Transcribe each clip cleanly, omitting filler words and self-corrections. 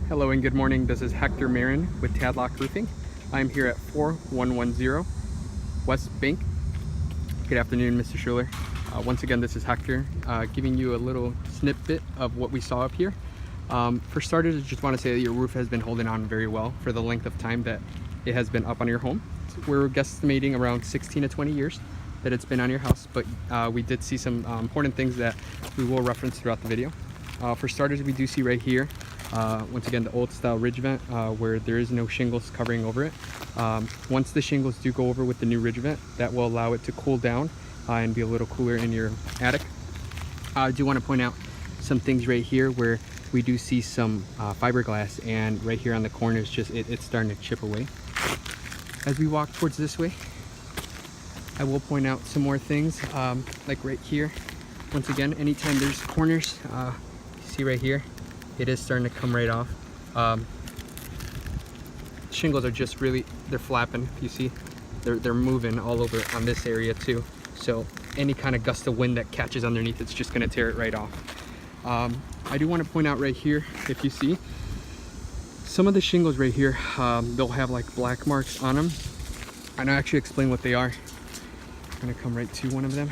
Hello and good morning. This is Hector Marin with Tadlock Roofing. I'm here at 4110 West Bank. Good afternoon, Mr. Schuler. Once again, this is Hector giving you a little snippet of what we saw up here. For starters, I just want to say that your roof has been holding on very well for the length of time that it has been up on your home. We're guesstimating around 16 to 20 years that it's been on your house, but we did see some important things that we will reference throughout the video. For starters, we do see right here, once again, the old style ridge vent where there is no shingles covering over it. Once the shingles do go over with the new ridge vent, that will allow it to cool down and be a little cooler in your attic. I do want to point out some things right here where we do see some fiberglass, and right here on the corners, just it's starting to chip away. As we walk towards this way, I will point out some more things, like right here. Once again, anytime there's corners, you see right here, it is starting to come right off. Shingles are just really, they're flapping. You see, they're moving all over on this area too. So any kind of gust of wind that catches underneath, it's just gonna tear it right off. I do want to point out right here, if you see, some of the shingles right here, they'll have like black marks on them. And I'll actually explain what they are. I'm gonna come right to one of them.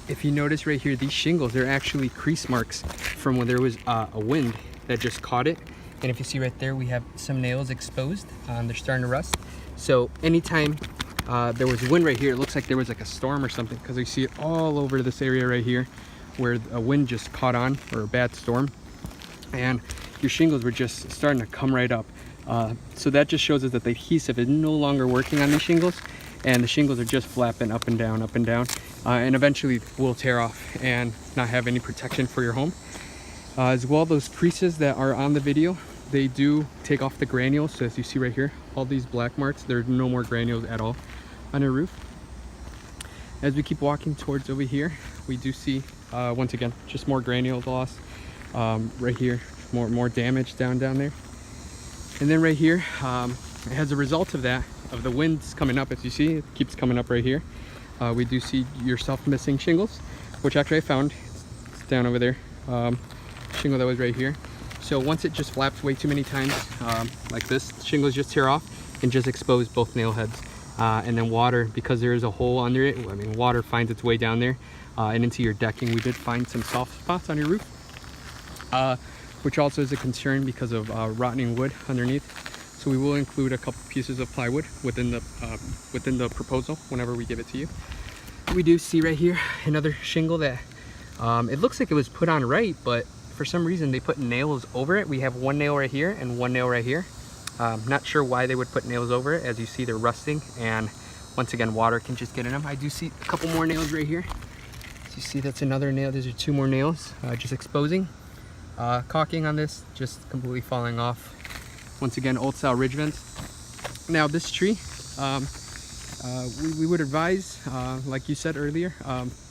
If you notice right here, these shingles, they're actually crease marks from when there was a wind that just caught it. And if you see right there, we have some nails exposed. They're starting to rust. So anytime there was wind right here, it looks like there was like a storm or something, because you see it all over this area right here where a wind just caught on, or a bad storm. And your shingles were just starting to come right up. So that just shows us that the adhesive is no longer working on these shingles, and the shingles are just flapping up and down, and eventually will tear off and not have any protection for your home. As well, those creases that are on the video, they do take off the granules. So as you see right here, all these black marks, there's no more granules at all on your roof. As we keep walking towards over here, we do see, once again, just more granule loss. Right here, more damage down there. And then right here, as a result of that, of the winds coming up, as you see, it keeps coming up right here. We do see yourself missing shingles, which actually I found. It's down over there. Shingle that was right here. So once it just flaps way too many times, like this, shingles just tear off and just expose both nail heads. And then water, because there is a hole under it, I mean, water finds its way down there and into your decking. We did find some soft spots on your roof, which also is a concern because of rotting wood underneath. So we will include a couple pieces of plywood within the proposal whenever we give it to you. We do see right here another shingle that it looks like it was put on right, but for some reason they put nails over it. We have one nail right here and one nail right here. Not sure why they would put nails over it. As you see, they're rusting, and once again, water can just get in them. I do see a couple more nails right here. So you see, that's another nail. These are two more nails, just exposing. Caulking on this, just completely falling off. Once again, old style ridge vents. Now this tree, we would advise, like you said earlier,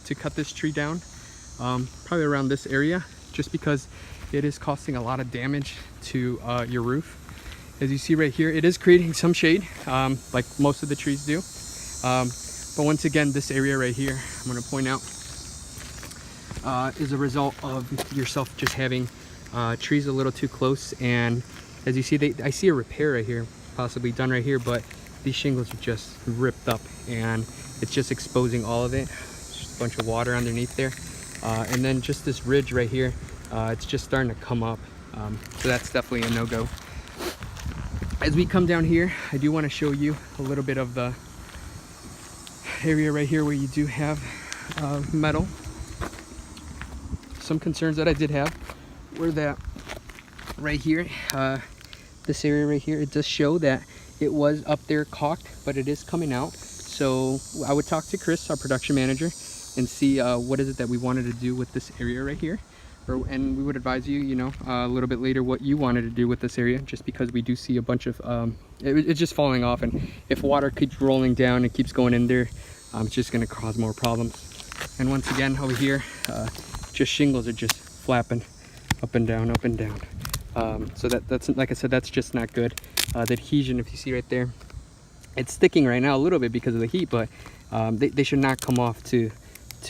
to cut this tree down, probably around this area, just because it is causing a lot of damage to your roof. As you see right here, it is creating some shade, like most of the trees do. But once again, this area right here, I'm going to point out, is a result of yourself just having trees a little too close. And as you see, I see a repair right here, possibly done right here, but these shingles are just ripped up and it's just exposing all of it. Just a bunch of water underneath there. And then just this ridge right here, it's just starting to come up. So that's definitely a no-go. As we come down here, I do want to show you a little bit of the area right here where you do have metal. Some concerns that I did have were that right here, this area right here, it does show that it was up there caulked, but it is coming out. So I would talk to Chris, our production manager, and see what is it that we wanted to do with this area right here. And we would advise you, you know, a little bit later what you wanted to do with this area, just because we do see a bunch of, it's just falling off. And if water keeps rolling down and keeps going in there, it's just going to cause more problems. And once again, over here, just shingles are just flapping up and down. So that's, like I said, that's just not good. The adhesion, if you see right there, it's sticking right now a little bit because of the heat, but they should not come off to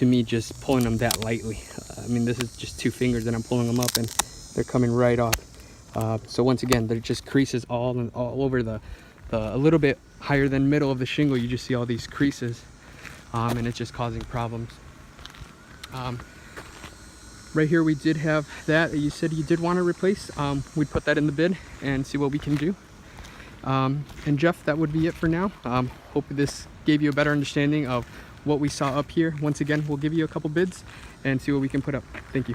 me just pulling them that lightly. I mean, this is just 2 fingers and I'm pulling them up and they're coming right off. So once again, there just creases all over a little bit higher than middle of the shingle. You just see all these creases, and it's just causing problems. Right here we did have that you said you did want to replace. We'd put that in the bid and see what we can do. And Jeff, that would be it for now. Hope this gave you a better understanding of what we saw up here. Once again, we'll give you a couple bids and see what we can put up. Thank you.